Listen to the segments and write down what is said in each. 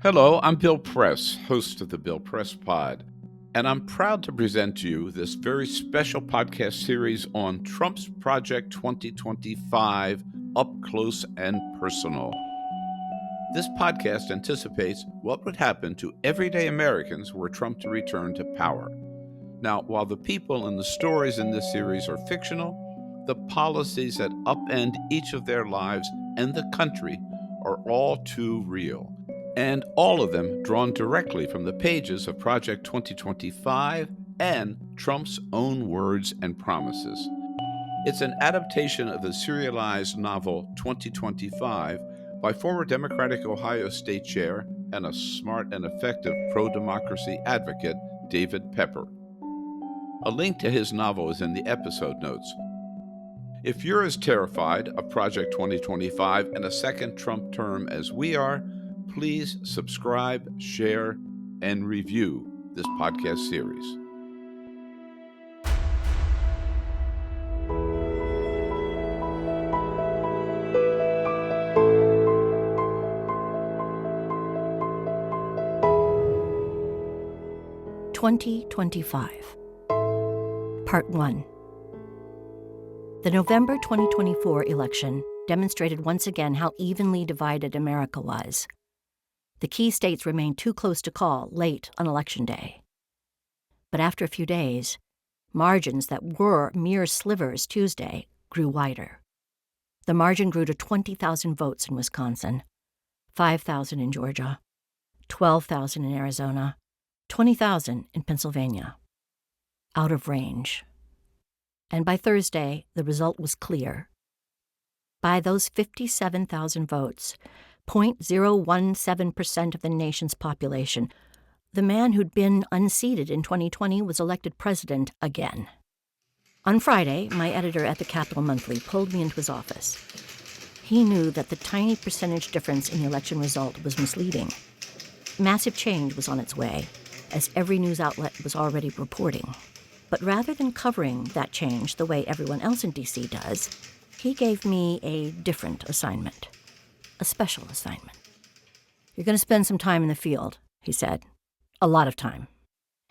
Hello, I'm Bill Press, host of the Bill Press Pod, and I'm proud to present to you this very special podcast series on Trump's Project 2025, Up Close and Personal. This podcast anticipates what would happen to everyday Americans were Trump to return to power. Now, while the people and the stories in this series are fictional, the policies that upend each of their lives and the country are all too real. And all of them drawn directly from the pages of Project 2025 and Trump's own words and promises. It's an adaptation of the serialized novel 2025 by former Democratic Ohio State Chair and a smart and effective pro-democracy advocate, David Pepper. A link to his novel is in the episode notes. If you're as terrified of Project 2025 and a second Trump term as we are, please subscribe, share, and review this podcast series. (2025) Part 1. The November 2024 election demonstrated once again how evenly divided America was. The key states remained too close to call late on Election Day. But after a few days, margins that were mere slivers Tuesday grew wider. The margin grew to 20,000 votes in Wisconsin, 5,000 in Georgia, 12,000 in Arizona, 20,000 in Pennsylvania. Out of range. And by Thursday, the result was clear. By those 57,000 votes, 0.017% of the nation's population, the man who'd been unseated in 2020 was elected president again. On Friday, my editor at the Capital Monthly pulled me into his office. He knew that the tiny percentage difference in the election result was misleading. Massive change was on its way, as every news outlet was already reporting. But rather than covering that change the way everyone else in D.C. does, he gave me a different assignment. A special assignment. You're going to spend some time in the field, he said. A lot of time.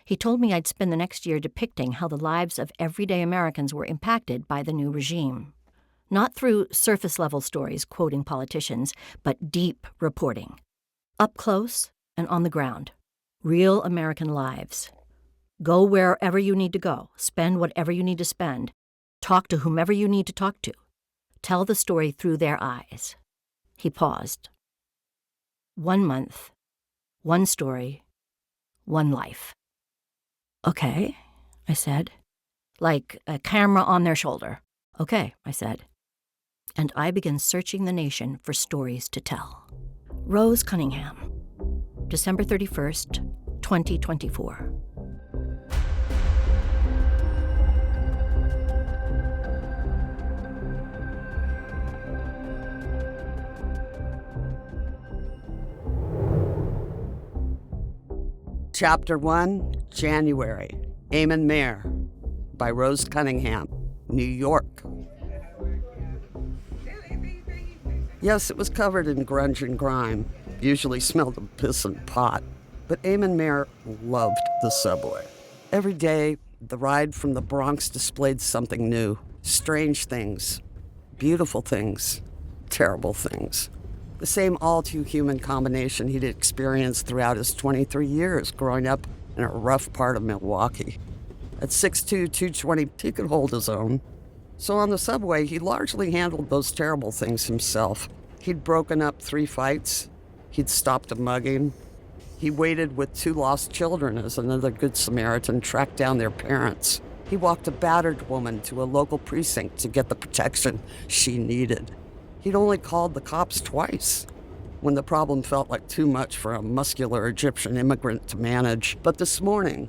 He told me I'd spend the next year depicting how the lives of everyday Americans were impacted by the new regime. Not through surface-level stories quoting politicians, but deep reporting. Up close and on the ground. Real American lives. Go wherever you need to go. Spend whatever you need to spend. Talk to whomever you need to talk to. Tell the story through their eyes. He paused. 1 month, one story, one life. Okay, I said. Like a camera on their shoulder. Okay, I said. And I began searching the nation for stories to tell. Rose Cunningham, December 31st, 2024. Chapter 1, January, Amon Mayor, by Rose Cunningham, New York. Yes, it was covered in grunge and grime, usually smelled of piss and pot, but Amon Mayor loved the subway. Every day, the ride from the Bronx displayed something new, strange things, beautiful things, terrible things. The same all-too-human combination he'd experienced throughout his 23 years growing up in a rough part of Milwaukee. At 6'2", 220, he could hold his own. So on the subway, he largely handled those terrible things himself. He'd broken up 3 fights. He'd stopped a mugging. He waited with 2 lost children as another Good Samaritan tracked down their parents. He walked a battered woman to a local precinct to get the protection she needed. He'd only called the cops twice, when the problem felt like too much for a muscular Egyptian immigrant to manage. But this morning,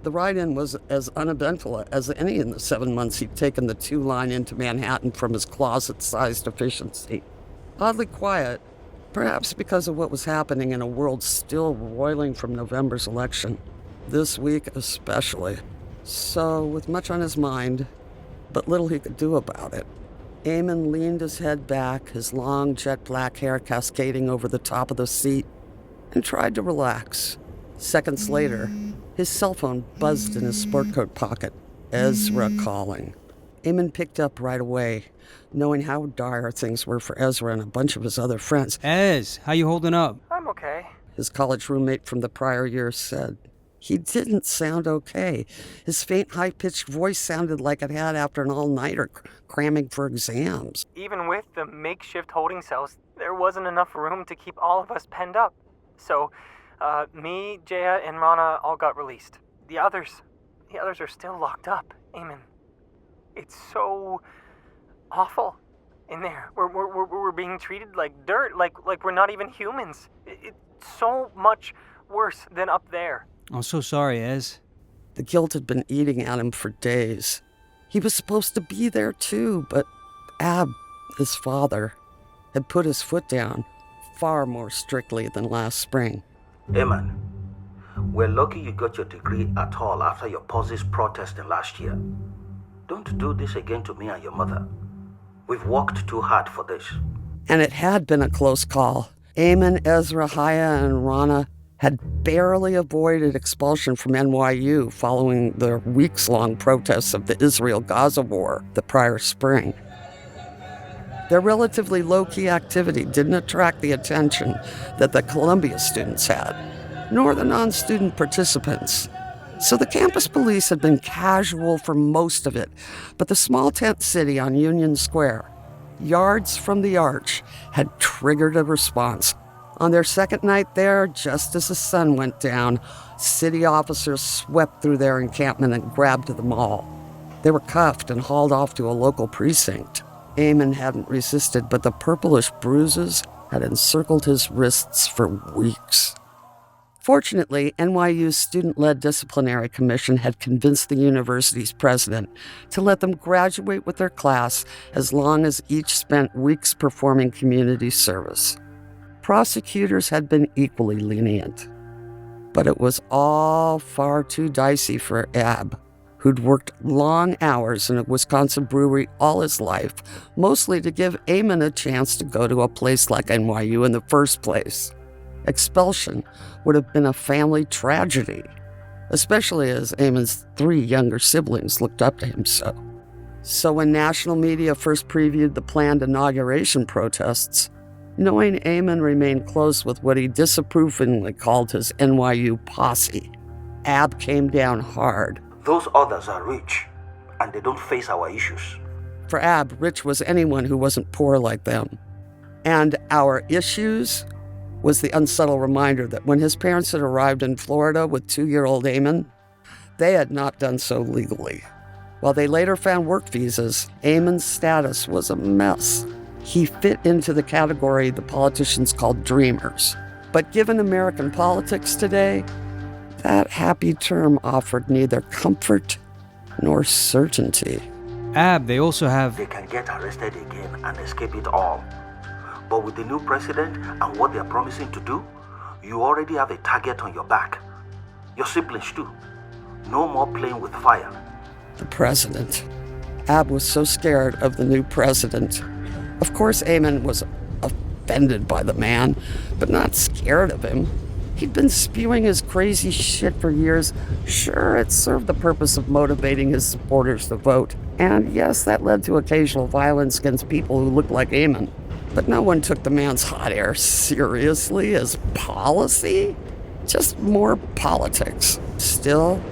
the ride-in was as uneventful as any in the 7 months he'd taken the 2-line into Manhattan from his closet-sized efficiency. Oddly quiet, perhaps because of what was happening in a world still roiling from November's election. This week especially. So, with much on his mind, but little he could do about it, Amon leaned his head back, his long jet black hair cascading over the top of the seat. and tried to relax. Seconds later, his cell phone buzzed in his sport coat pocket. Ezra calling. Eamon picked up right away, knowing how dire things were for Ezra and a bunch of his other friends. Ez, how you holding up? I'm okay. His college roommate from the prior year said. He didn't sound okay. His faint, high-pitched voice sounded like it had after an all-nighter cramming for exams. Even with the makeshift holding cells, there wasn't enough room to keep all of us penned up. So, me, Jaya, and Rana all got released. The others are still locked up. Eamon, it's so awful in there. We're being treated like dirt, like we're not even humans. It's so much worse than up there. I'm so sorry, Ez. The guilt had been eating at him for days. He was supposed to be there too, but Ab, his father, had put his foot down far more strictly than last spring. Eamon, we're lucky you got your degree at all after your pauses protesting last year. Don't do this again to me and your mother. We've worked too hard for this. And it had been a close call. Eamon, Ezra, Haya, and Rana had barely avoided expulsion from NYU following the weeks-long protests of the Israel-Gaza war the prior spring. Their relatively low-key activity didn't attract the attention that the Columbia students had, nor the non-student participants. So the campus police had been casual for most of it, but the small tent city on Union Square, yards from the arch, had triggered a response. On their second night there, just as the sun went down, city officers swept through their encampment and grabbed them all. They were cuffed and hauled off to a local precinct. Eamon hadn't resisted, but the purplish bruises had encircled his wrists for weeks. Fortunately, NYU's student-led disciplinary commission had convinced the university's president to let them graduate with their class as long as each spent weeks performing community service. Prosecutors had been equally lenient. But it was all far too dicey for Ab, who'd worked long hours in a Wisconsin brewery all his life, mostly to give Eamon a chance to go to a place like NYU in the first place. Expulsion would have been a family tragedy, especially as Eamon's 3 younger siblings looked up to him so. So when national media first previewed the planned inauguration protests, knowing Eamon remained close with what he disapprovingly called his NYU posse, Ab came down hard. Those others are rich, and they don't face our issues. For Ab, rich was anyone who wasn't poor like them. And our issues was the unsubtle reminder that when his parents had arrived in Florida with 2-year-old Eamon, they had not done so legally. While they later found work visas, Eamon's status was a mess. He fit into the category the politicians called dreamers. But given American politics today, that happy term offered neither comfort nor certainty. Ab, they also have... They can get arrested again and escape it all. But with the new president and what they're promising to do, you already have a target on your back. Your siblings too. No more playing with fire. The president. Ab was so scared of the new president. Of course, Eamon was offended by the man, but not scared of him. He'd been spewing his crazy shit for years. Sure, it served the purpose of motivating his supporters to vote. And yes, that led to occasional violence against people who looked like Eamon. But no one took the man's hot air seriously as policy. Just more politics. Still,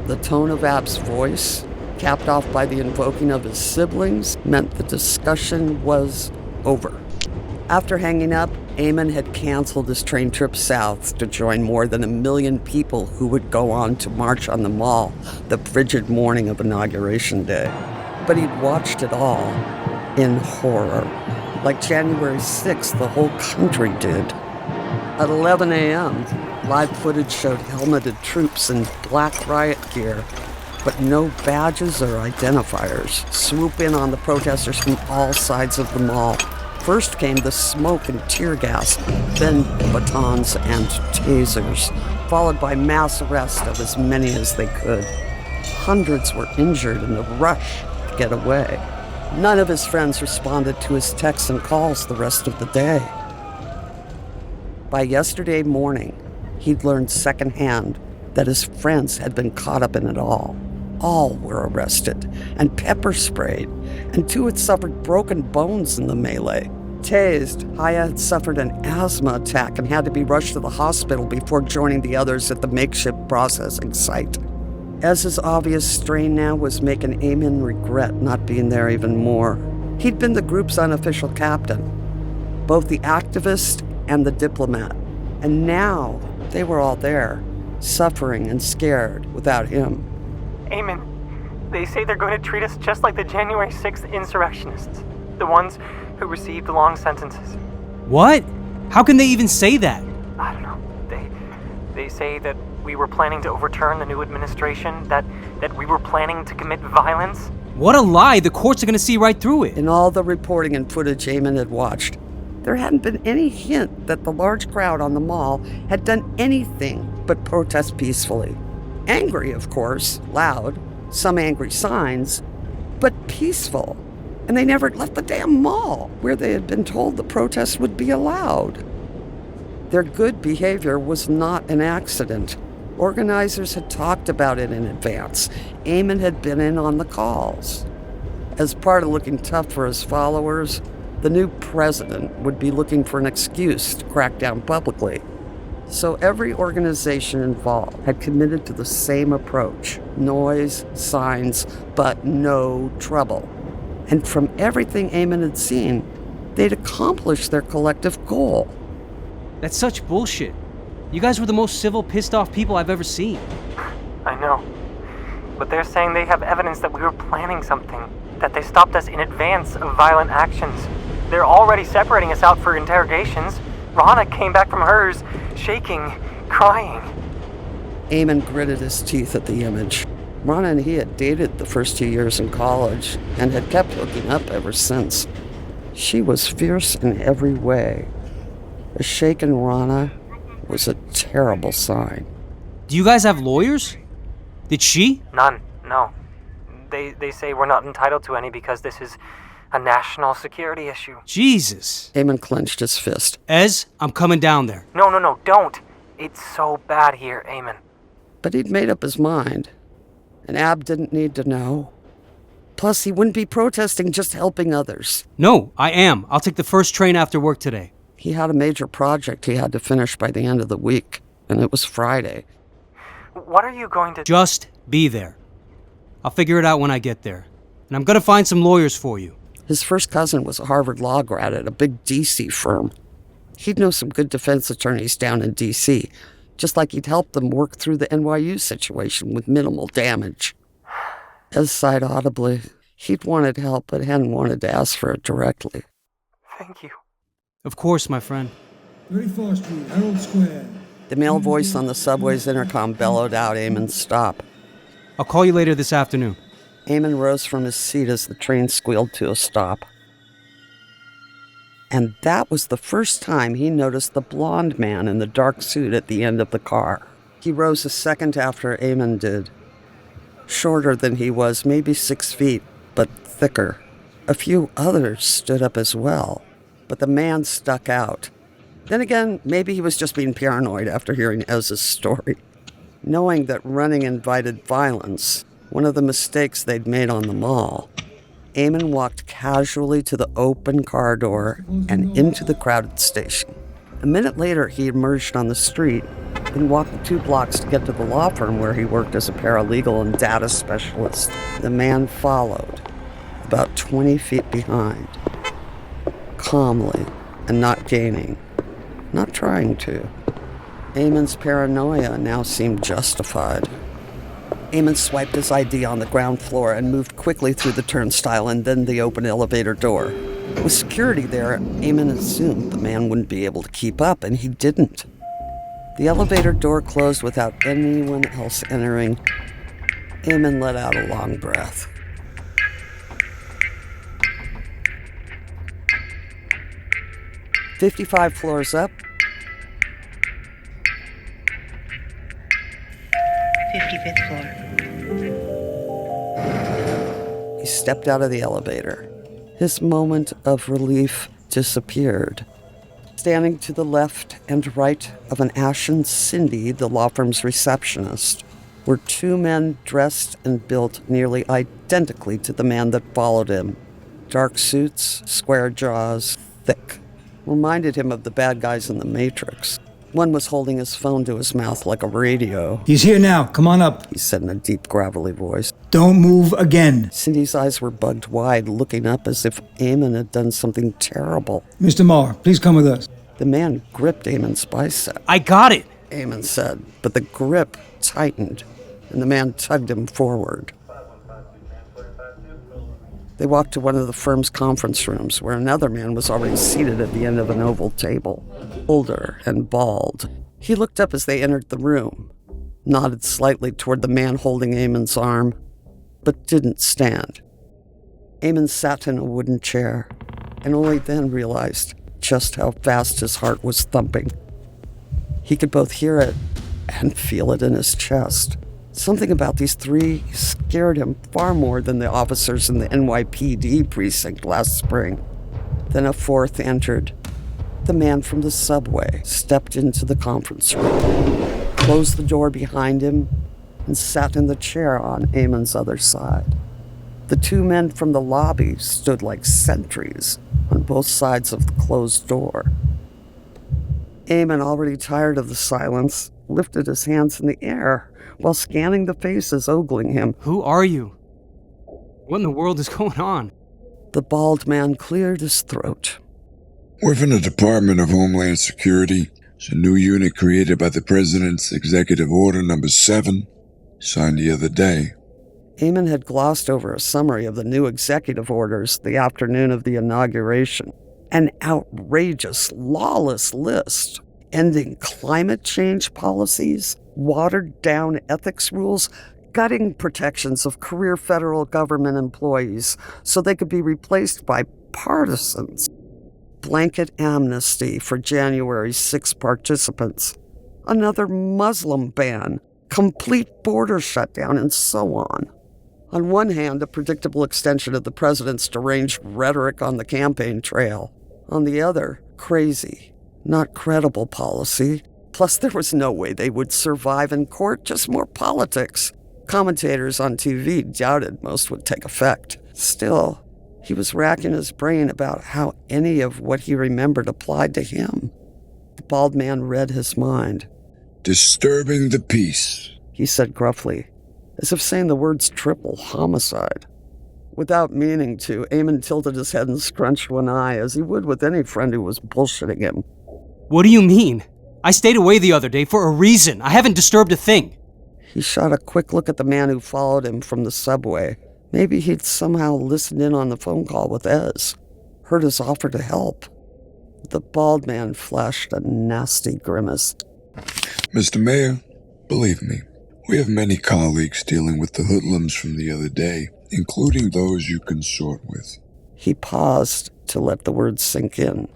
the tone of Ab's voice, capped off by the invoking of his siblings, meant the discussion was over. After hanging up, Eamon had canceled his train trip south to join more than 1 million people who would go on to march on the Mall the frigid morning of Inauguration Day. But he'd watched it all in horror. Like January 6th, the whole country did. At 11 a.m., live footage showed helmeted troops in black riot gear, but no badges or identifiers, swoop in on the protesters from all sides of the mall. First came the smoke and tear gas, then batons and tasers, followed by mass arrest of as many as they could. Hundreds were injured in the rush to get away. None of his friends responded to his texts and calls the rest of the day. By yesterday morning, he'd learned secondhand that his friends had been caught up in it all. All were arrested and pepper sprayed, and 2 had suffered broken bones in the melee. Tased, Haya had suffered an asthma attack and had to be rushed to the hospital before joining the others at the makeshift processing site. Ez's obvious strain now was making Eamon regret not being there even more. He'd been the group's unofficial captain, both the activist and the diplomat, and now they were all there, suffering and scared without him. Eamon, they say they're going to treat us just like the January 6th insurrectionists, the ones who received long sentences. What? How can they even say that? I don't know. They say that we were planning to overturn the new administration, that we were planning to commit violence. What a lie! The courts are gonna see right through it. In all the reporting and footage Eamon had watched, there hadn't been any hint that the large crowd on the mall had done anything but protest peacefully. Angry, of course, loud, some angry signs, but peaceful. And they never left the damn mall, where they had been told the protest would be allowed. Their good behavior was not an accident. Organizers had talked about it in advance. Eamon had been in on the calls. As part of looking tough for his followers, the new president would be looking for an excuse to crack down publicly. So every organization involved had committed to the same approach: noise, signs, but no trouble. And from everything Eamon had seen, they'd accomplished their collective goal. That's such bullshit. You guys were the most civil, pissed-off people I've ever seen. I know. But they're saying they have evidence that we were planning something, that they stopped us in advance of violent actions. They're already separating us out for interrogations. Rana came back from hers, shaking, crying. Eamon gritted his teeth at the image. Rana and he had dated the first 2 years in college and had kept hooking up ever since. She was fierce in every way. A shaken Rana was a terrible sign. Do you guys have lawyers? Did she? None, no. They say we're not entitled to any because this is a national security issue. Jesus. Eamon clenched his fist. Ez, I'm coming down there. No, don't. It's so bad here, Eamon. But he'd made up his mind. And Ab didn't need to know. Plus, he wouldn't be protesting, just helping others. No, I am. I'll take the first train after work today. He had a major project he had to finish by the end of the week, and it was Friday. What are you going to... Just be there. I'll figure it out when I get there. And I'm gonna find some lawyers for you. His first cousin was a Harvard law grad at a big D.C. firm. He'd know some good defense attorneys down in D.C., just like he'd help them work through the NYU situation with minimal damage. Ez sighed audibly. He'd wanted help, but hadn't wanted to ask for it directly. Thank you. Of course, my friend. 34th Street, Herald Square. The male voice on the subway's intercom bellowed out Eamon's stop. I'll call you later this afternoon. Eamon rose from his seat as the train squealed to a stop. And that was the first time he noticed the blonde man in the dark suit at the end of the car. He rose a second after Eamon did. Shorter than he was, maybe 6 feet, but thicker. A few others stood up as well, but the man stuck out. Then again, maybe he was just being paranoid after hearing Ez's story. Knowing that running invited violence, one of the mistakes they'd made on the mall, Eamon walked casually to the open car door and into the crowded station. A minute later, he emerged on the street and walked the 2 blocks to get to the law firm where he worked as a paralegal and data specialist. The man followed, about 20 feet behind, calmly and not gaining, not trying to. Eamon's paranoia now seemed justified. Eamon swiped his ID on the ground floor and moved quickly through the turnstile and then the open elevator door. With security there, Eamon assumed the man wouldn't be able to keep up, and he didn't. The elevator door closed without anyone else entering. Eamon let out a long breath. "55 floors up." 55th floor. He stepped out of the elevator. His moment of relief disappeared. Standing to the left and right of an ashen Cindy, the law firm's receptionist, were two men dressed and built nearly identically to the man that followed him. Dark suits, square jaws, thick. Reminded him of the bad guys in The Matrix. One was holding his phone to his mouth like a radio. He's here now. Come on up. He said in a deep, gravelly voice. Don't move again. Cindy's eyes were bugged wide, looking up as if Eamon had done something terrible. Mr. Marr, please come with us. The man gripped Eamon's bicep. I got it! Eamon said, but the grip tightened, and the man tugged him forward. They walked to one of the firm's conference rooms, where another man was already seated at the end of an oval table, older and bald. He looked up as they entered the room, nodded slightly toward the man holding Eamon's arm, but didn't stand. Eamon sat in a wooden chair, and only then realized just how fast his heart was thumping. He could both hear it and feel it in his chest. Something about these three scared him far more than the officers in the NYPD precinct last spring. Then a fourth entered. The man from the subway stepped into the conference room, closed the door behind him, and sat in the chair on Eamon's other side. The two men from the lobby stood like sentries on both sides of the closed door. Eamon, already tired of the silence, lifted his hands in the air while scanning the faces ogling him. Who are you? What in the world is going on? The bald man cleared his throat. We're from the Department of Homeland Security. It's a new unit created by the President's Executive Order number 7, signed the other day. Eamon had glossed over a summary of the new executive orders the afternoon of the inauguration. An outrageous, lawless list, ending climate change policies, watered-down ethics rules, gutting protections of career federal government employees so they could be replaced by partisans, blanket amnesty for January 6 participants, another Muslim ban, complete border shutdown, and so on. On one hand, a predictable extension of the president's deranged rhetoric on the campaign trail. On the other, crazy, not credible policy. Plus, there was no way they would survive in court, just more politics. Commentators on TV doubted most would take effect. Still, he was racking his brain about how any of what he remembered applied to him. The bald man read his mind. Disturbing the peace, He said gruffly, as if saying the words triple homicide. Without meaning to, Eamon tilted his head and scrunched one eye, as he would with any friend who was bullshitting him. What do you mean? I stayed away the other day for a reason. I haven't disturbed a thing. He shot a quick look at the man who followed him from the subway. Maybe he'd somehow listened in on the phone call with Ez, heard his offer to help. The bald man flashed a nasty grimace. Mr. Mayor, believe me, we have many colleagues dealing with the hoodlums from the other day, including those you consort with. He paused to let the words sink in.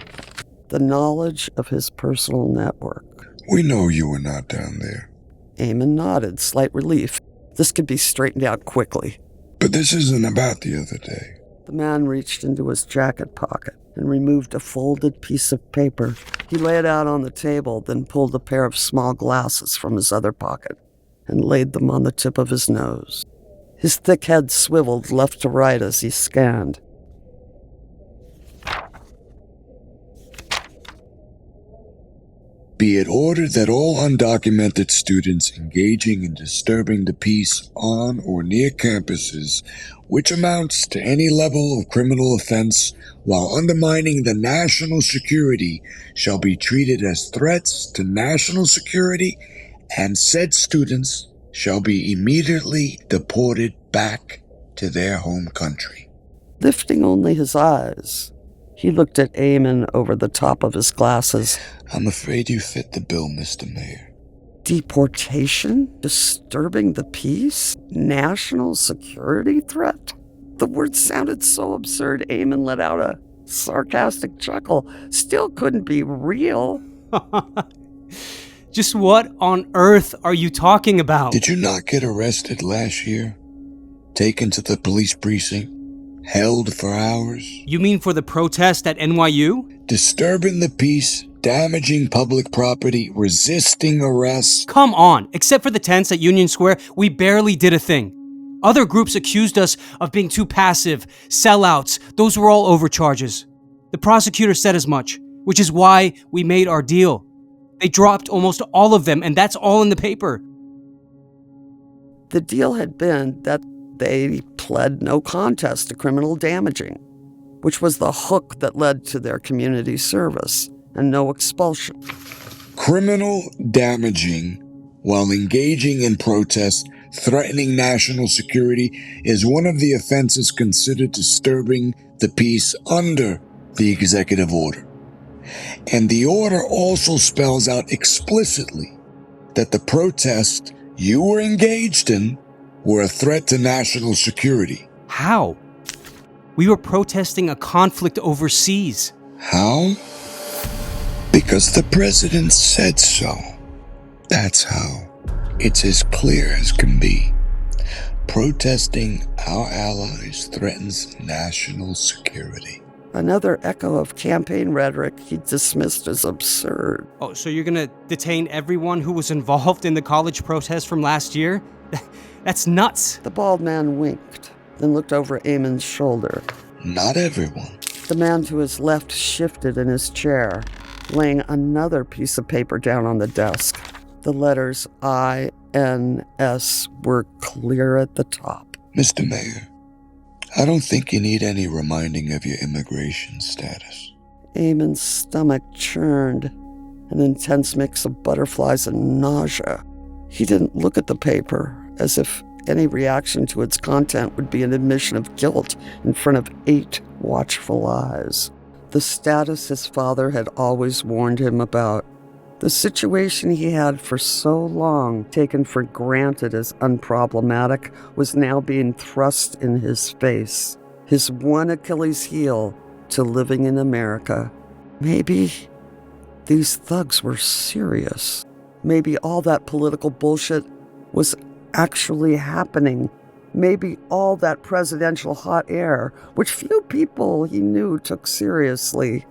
The knowledge of his personal network. We know you were not down there. Eamon nodded, slight relief. This could be straightened out quickly. But this isn't about the other day. The man reached into his jacket pocket and removed a folded piece of paper. He laid it out on the table, then pulled a pair of small glasses from his other pocket and laid them on the tip of his nose. His thick head swiveled left to right as he scanned. Be it ordered that all undocumented students engaging in disturbing the peace on or near campuses, which amounts to any level of criminal offense while undermining the national security, shall be treated as threats to national security, and said students shall be immediately deported back to their home country. Lifting only his eyes, he looked at Eamon over the top of his glasses. I'm afraid you fit the bill, Mr. Mayor. Deportation? Disturbing the peace? National security threat? The words sounded so absurd, Eamon let out a sarcastic chuckle. Still couldn't be real. Just what on earth are you talking about? Did you not get arrested last year? Taken to the police precinct? Held for hours? You mean for the protest at NYU? Disturbing the peace damaging public property, resisting arrest. Come on, except for the tents at Union Square, we barely did a thing. Other groups accused us of being too passive, sellouts. Those were all overcharges. The prosecutor said as much, which is why we made our deal. They dropped almost all of them, and that's all in the paper. The deal had been that they pled no contest to criminal damaging, which was the hook that led to their community service, and no expulsion. Criminal damaging while engaging in protest, threatening national security, is one of the offenses considered disturbing the peace under the executive order. And the order also spells out explicitly that the protests you were engaged in were a threat to national security. How? We were protesting a conflict overseas. How? Because the president said so. That's how. It's as clear as can be. Protesting our allies threatens national security. Another echo of campaign rhetoric he dismissed as absurd. Oh, so you're gonna detain everyone who was involved in the college protest from last year? That's nuts. The bald man winked, then looked over Eamon's shoulder. Not everyone. The man to his left shifted in his chair, laying another piece of paper down on the desk. The letters INS were clear at the top. Mr. Mayor, I don't think you need any reminding of your immigration status. Eamon's stomach churned, an intense mix of butterflies and nausea. He didn't look at the paper, as if any reaction to its content would be an admission of guilt in front of 8 watchful eyes. The status his father had always warned him about. The situation he had for so long taken for granted as unproblematic was now being thrust in his face. His one Achilles heel to living in America. Maybe these thugs were serious. Maybe all that political bullshit was actually happening. Maybe all that presidential hot air, which few people he knew took seriously,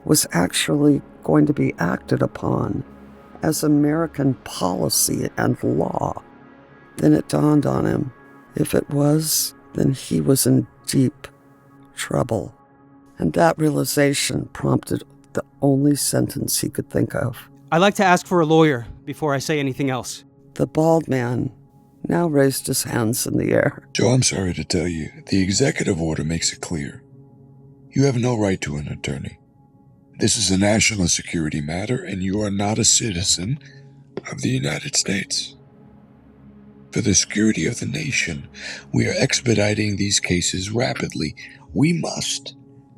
was actually going to be acted upon as American policy and law. Then it dawned on him, if it was, then he was in deep trouble. And that realization prompted the only sentence he could think of. I'd like to ask for a lawyer before I say anything else. The bald man now raised his hands in the air. Joe, I'm sorry to tell you, the executive order makes it clear. You have no right to an attorney. This is a national security matter, and you are not a citizen of the United States. For the security of the nation, we are expediting these cases rapidly. We must,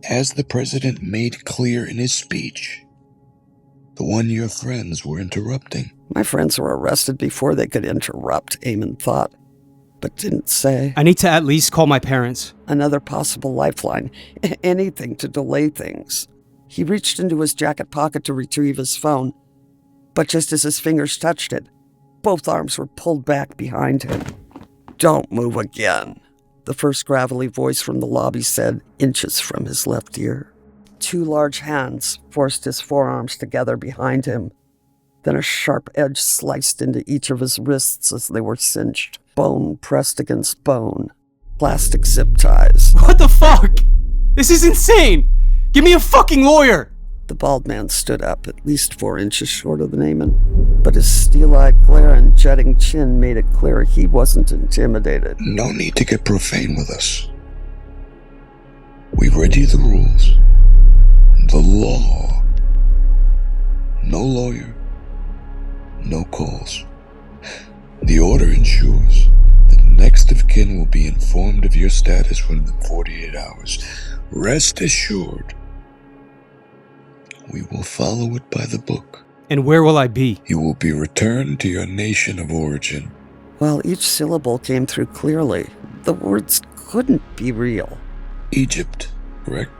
as the president made clear in his speech, the one your friends were interrupting. My friends were arrested before they could interrupt, Eamon thought, but didn't say. I need to at least call my parents. Another possible lifeline, anything to delay things. He reached into his jacket pocket to retrieve his phone, but just as his fingers touched it, both arms were pulled back behind him. Don't move again, the first gravelly voice from the lobby said, inches from his left ear. 2 large hands forced his forearms together behind him. Then a sharp edge sliced into each of his wrists as they were cinched, bone pressed against bone. Plastic zip ties. What the fuck? This is insane! Give me a fucking lawyer! The bald man stood up, at least 4 inches shorter than Eamon, but his steel-eyed glare and jutting chin made it clear he wasn't intimidated. No need to get profane with us. We've read you the rules. The law. No lawyer. No calls. The order ensures that next of kin will be informed of your status within 48 hours. Rest assured, we will follow it by the book. And where will I be? You will be returned to your nation of origin. While each syllable came through clearly, the words couldn't be real. Egypt, correct?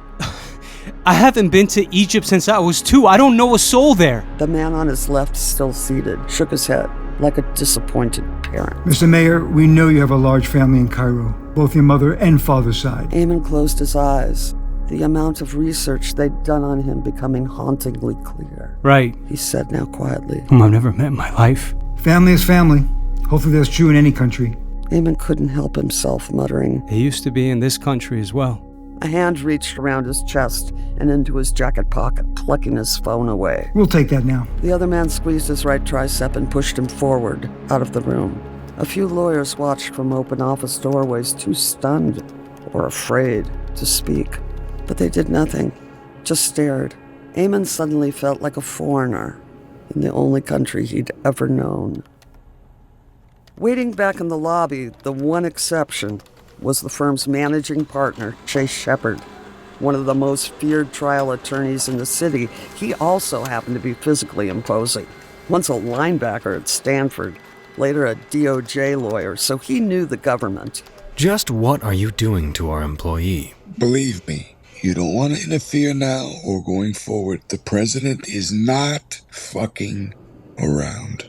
I haven't been to Egypt since I was 2. I don't know a soul there. The man on his left, still seated, shook his head like a disappointed parent. Mr. Mayor, we know you have a large family in Cairo, both your mother and father's side. Eamon closed his eyes, the amount of research they'd done on him becoming hauntingly clear. Right. He said now quietly. Whom I've never met in my life. Family is family. Hopefully that's true in any country. Eamon couldn't help himself, muttering. He used to be in this country as well. A hand reached around his chest and into his jacket pocket, plucking his phone away. We'll take that now. The other man squeezed his right tricep and pushed him forward, out of the room. A few lawyers watched from open office doorways, too stunned or afraid to speak. But they did nothing, just stared. Eamon suddenly felt like a foreigner in the only country he'd ever known. Waiting back in the lobby, the one exception was the firm's managing partner, Chase Shepard, one of the most feared trial attorneys in the city. He also happened to be physically imposing. Once a linebacker at Stanford, later a DOJ lawyer, so he knew the government. Just what are you doing to our employee? Believe me, you don't want to interfere now or going forward. The president is not fucking around,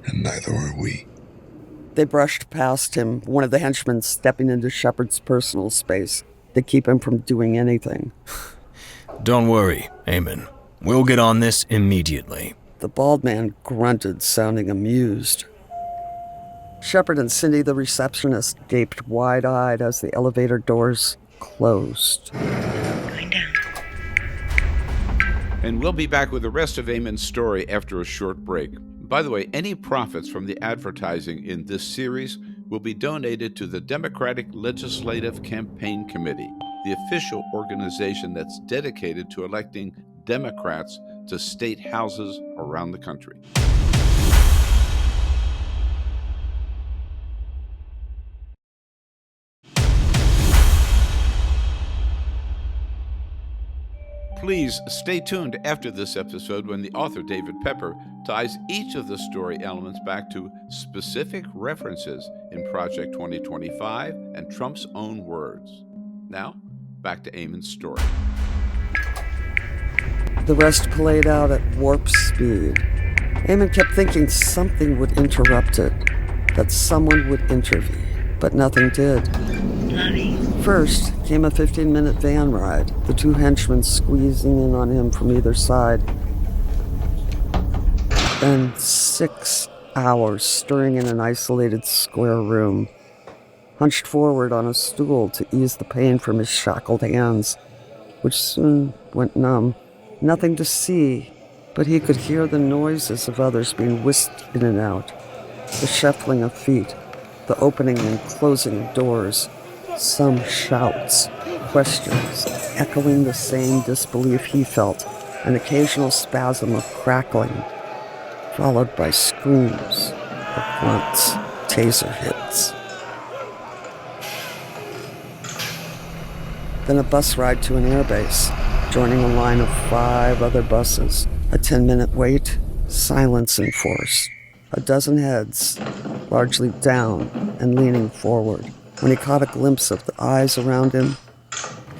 and neither are we. They brushed past him, one of the henchmen stepping into Shepard's personal space to keep him from doing anything. Don't worry, Eamon. We'll get on this immediately. The bald man grunted, sounding amused. Shepard and Cindy, the receptionist, gaped wide-eyed as the elevator doors closed. Going down. And we'll be back with the rest of Eamon's story after a short break. By the way, any profits from the advertising in this series will be donated to the Democratic Legislative Campaign Committee, the official organization that's dedicated to electing Democrats to state houses around the country. Please stay tuned after this episode when the author, David Pepper, ties each of the story elements back to specific references in Project 2025 and Trump's own words. Now, back to Eamon's story. The rest played out at warp speed. Eamon kept thinking something would interrupt it, that someone would intervene, but nothing did. Lobby. First came a 15-minute van ride, the two henchmen squeezing in on him from either side. Then 6 hours stirring in an isolated square room, hunched forward on a stool to ease the pain from his shackled hands, which soon went numb. Nothing to see, but he could hear the noises of others being whisked in and out, the shuffling of feet, the opening and closing of doors, some shouts, questions, echoing the same disbelief he felt, an occasional spasm of crackling, followed by screams, or grunts, taser hits. Then a bus ride to an airbase, joining a line of 5 other buses. A 10-minute wait, silence enforced. A dozen heads, largely down and leaning forward. When he caught a glimpse of the eyes around him,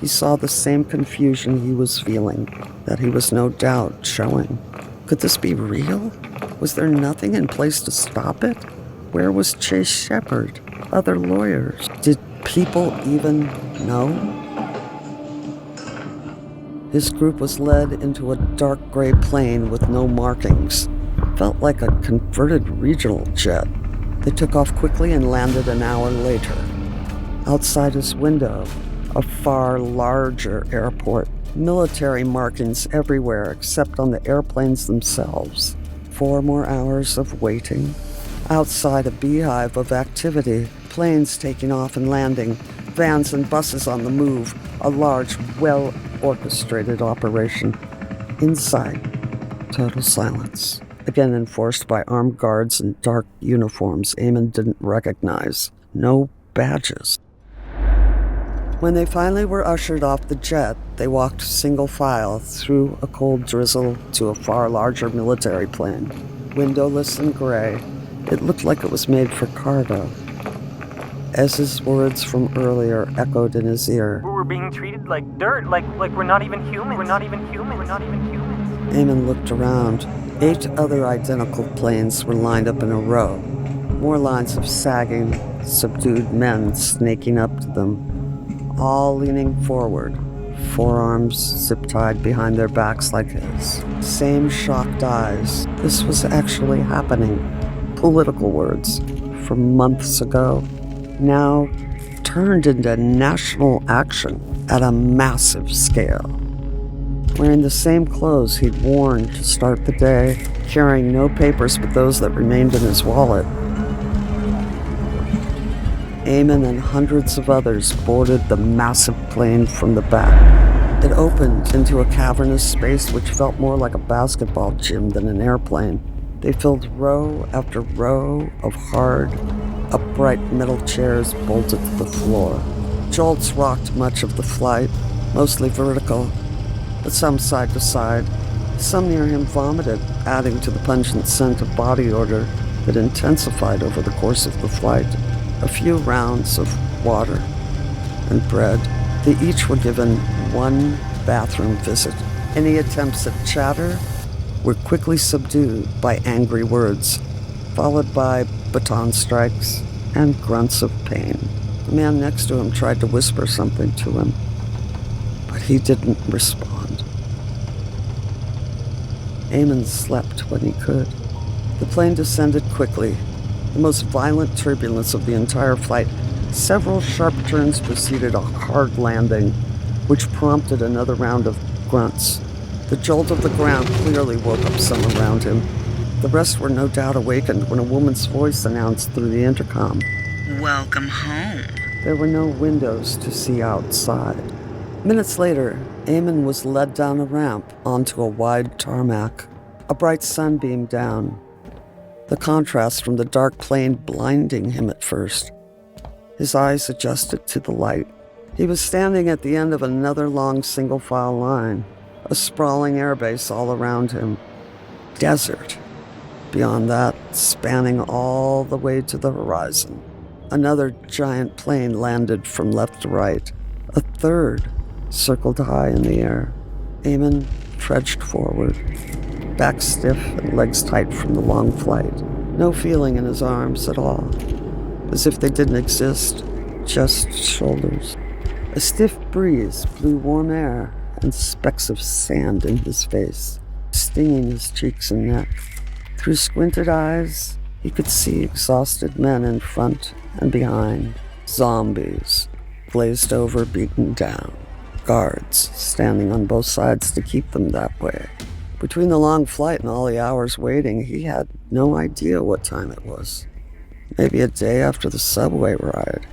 he saw the same confusion he was feeling, that he was no doubt showing. Could this be real? Was there nothing in place to stop it? Where was Chase Shepard? Other lawyers? Did people even know? His group was led into a dark gray plane with no markings. Felt like a converted regional jet. They took off quickly and landed an hour later. Outside his window, a far larger airport. Military markings everywhere except on the airplanes themselves. 4 more hours of waiting. Outside, a beehive of activity. Planes taking off and landing. Vans and buses on the move. A large, well-orchestrated operation. Inside, total silence. Again enforced by armed guards in dark uniforms Eamon didn't recognize. No badges. When they finally were ushered off the jet, they walked single file through a cold drizzle to a far larger military plane. Windowless and gray, it looked like it was made for cargo. As his words from earlier echoed in his ear. We're being treated like dirt, like we're not even human. We're not even human. We're not even human. Eamon looked around. 8 other identical planes were lined up in a row. More lines of sagging, subdued men snaking up to them, all leaning forward, forearms zip-tied behind their backs like his. Same shocked eyes. This was actually happening. Political words from months ago, now turned into national action at a massive scale. Wearing the same clothes he'd worn to start the day, carrying no papers but those that remained in his wallet, Eamon and hundreds of others boarded the massive plane from the back. It opened into a cavernous space which felt more like a basketball gym than an airplane. They filled row after row of hard, upright metal chairs bolted to the floor. Jolts rocked much of the flight, mostly vertical, but some side to side. Some near him vomited, adding to the pungent scent of body odor that intensified over the course of the flight. A few rounds of water and bread. They each were given one bathroom visit. Any attempts at chatter were quickly subdued by angry words, followed by baton strikes and grunts of pain. The man next to him tried to whisper something to him, but he didn't respond. Eamon slept when he could. The plane descended quickly, the most violent turbulence of the entire flight. Several sharp turns preceded a hard landing, which prompted another round of grunts. The jolt of the ground clearly woke up some around him. The rest were no doubt awakened when a woman's voice announced through the intercom, Welcome home. There were no windows to see outside. Minutes later, Eamon was led down a ramp onto a wide tarmac. A bright sun beamed down, the contrast from the dark plane blinding him at first. His eyes adjusted to the light. He was standing at the end of another long single-file line, a sprawling airbase all around him. Desert. Beyond that, spanning all the way to the horizon. Another giant plane landed from left to right. A third circled high in the air. Eamon trudged forward, back stiff and legs tight from the long flight. No feeling in his arms at all, as if they didn't exist, just shoulders. A stiff breeze blew warm air and specks of sand in his face, stinging his cheeks and neck. Through squinted eyes, he could see exhausted men in front and behind, zombies, glazed over, beaten down, guards standing on both sides to keep them that way. Between the long flight and all the hours waiting, he had no idea what time it was. Maybe a day after the subway ride.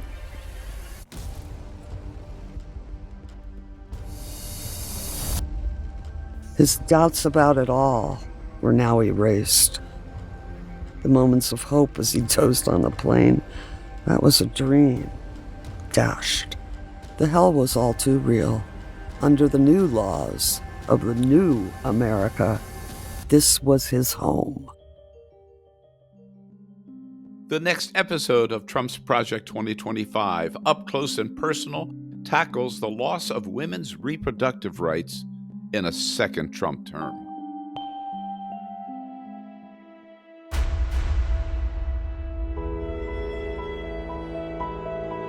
His doubts about it all were now erased. The moments of hope as he dozed on the plane, that was a dream. Dashed. The hell was all too real. Under the new laws of the new America, this was his home. The next episode of Trump's Project 2025, Up Close and Personal, tackles the loss of women's reproductive rights in a second Trump term.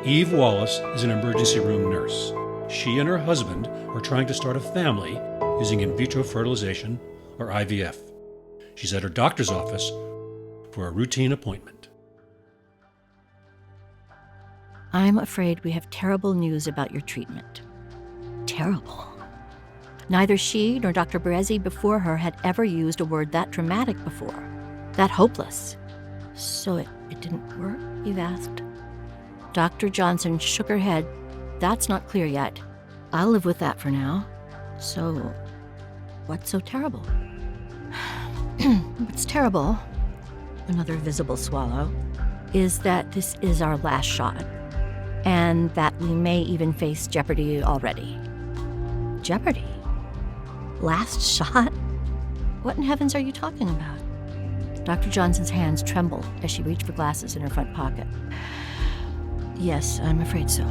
Eve Wallace is an emergency room nurse. She and her husband are trying to start a family using in vitro fertilization, or IVF. She's at her doctor's office for a routine appointment. I'm afraid we have terrible news about your treatment. Terrible. Neither she nor Dr. Berezi before her had ever used a word that dramatic before, that hopeless. So it didn't work, Eve asked. Dr. Johnson shook her head. That's not clear yet. I'll live with that for now. So, what's so terrible? What's terrible, another visible swallow, is that this is our last shot, and that we may even face jeopardy already. Jeopardy? Last shot? What in heavens are you talking about? Dr. Johnson's hands trembled as she reached for glasses in her front pocket. Yes, I'm afraid so.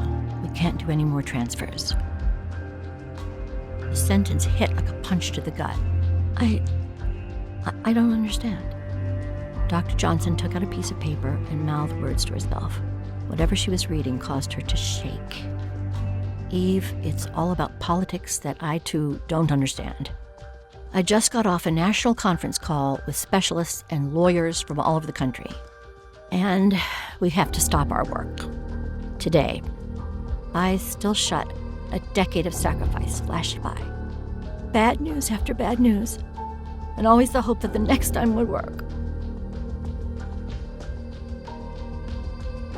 We can't do any more transfers. The sentence hit like a punch to the gut. I don't understand. Dr. Johnson took out a piece of paper and mouthed words to herself. Whatever she was reading caused her to shake. Eve, it's all about politics that I, too, don't understand. I just got off a national conference call with specialists and lawyers from all over the country. And we have to stop our work. Today, eyes still shut, a decade of sacrifice flashed by. Bad news after bad news, and always the hope that the next time would work.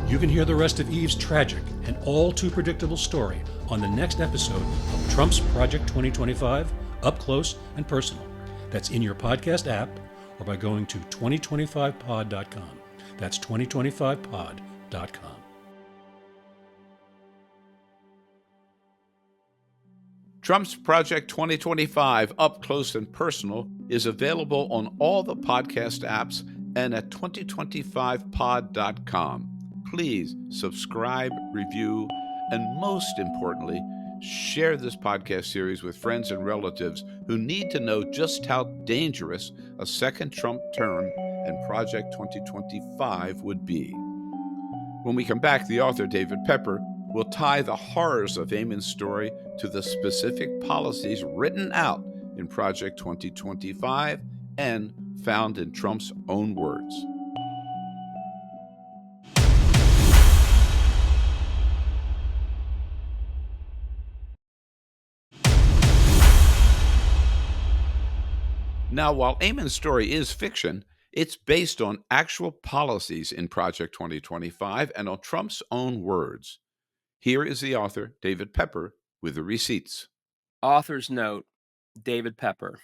You can hear the rest of Eve's tragic and all too predictable story on the next episode of Trump's Project 2025, Up Close and Personal. That's in your podcast app or by going to 2025pod.com. That's 2025pod.com. Trump's Project 2025, Up Close and Personal, is available on all the podcast apps and at 2025pod.com. Please subscribe, review, and most importantly, share this podcast series with friends and relatives who need to know just how dangerous a second Trump term and Project 2025 would be. When we come back, the author, David Pepper, will tie the horrors of Eamon's story to the specific policies written out in Project 2025 and found in Trump's own words. Now, while Eamon's story is fiction, it's based on actual policies in Project 2025 and on Trump's own words. Here is the author, David Pepper, with the receipts. Author's note, David Pepper.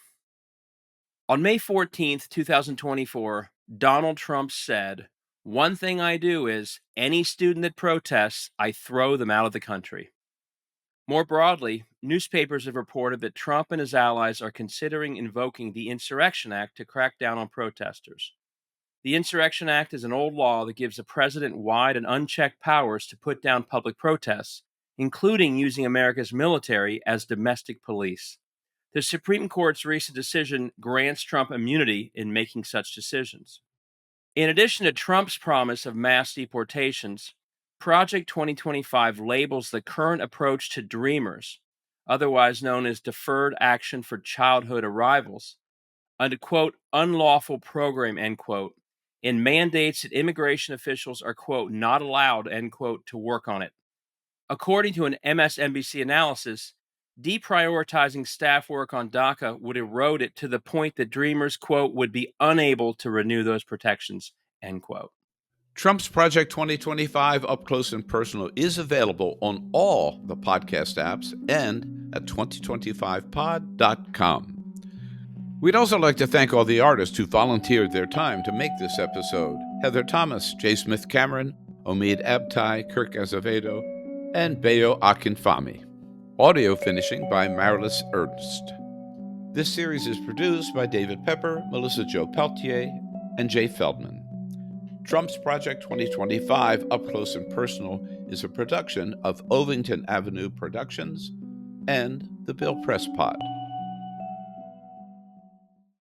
On May 14th, 2024, Donald Trump said, "One thing I do is, any student that protests, I throw them out of the country." More broadly, newspapers have reported that Trump and his allies are considering invoking the Insurrection Act to crack down on protesters. The Insurrection Act is an old law that gives the president wide and unchecked powers to put down public protests, including using America's military as domestic police. The Supreme Court's recent decision grants Trump immunity in making such decisions. In addition to Trump's promise of mass deportations, Project 2025 labels the current approach to Dreamers, otherwise known as Deferred Action for Childhood Arrivals, a, quote, unlawful program, end quote, and mandates that immigration officials are, quote, not allowed, end quote, to work on it. According to an MSNBC analysis, deprioritizing staff work on DACA would erode it to the point that Dreamers, quote, would be unable to renew those protections, end quote. Trump's Project 2025, Up Close and Personal, is available on all the podcast apps and at 2025pod.com. We'd also like to thank all the artists who volunteered their time to make this episode: Heather Thomas, J. Smith Cameron, Omid Abtai, Kirk Azevedo, and Bayo Akinfami. Audio finishing by Marilis Ernst. This series is produced by David Pepper, Melissa Jo Peltier, and Jay Feldman. Trump's Project 2025, Up Close and Personal, is a production of Ovington Avenue Productions and the Bill Press Pod.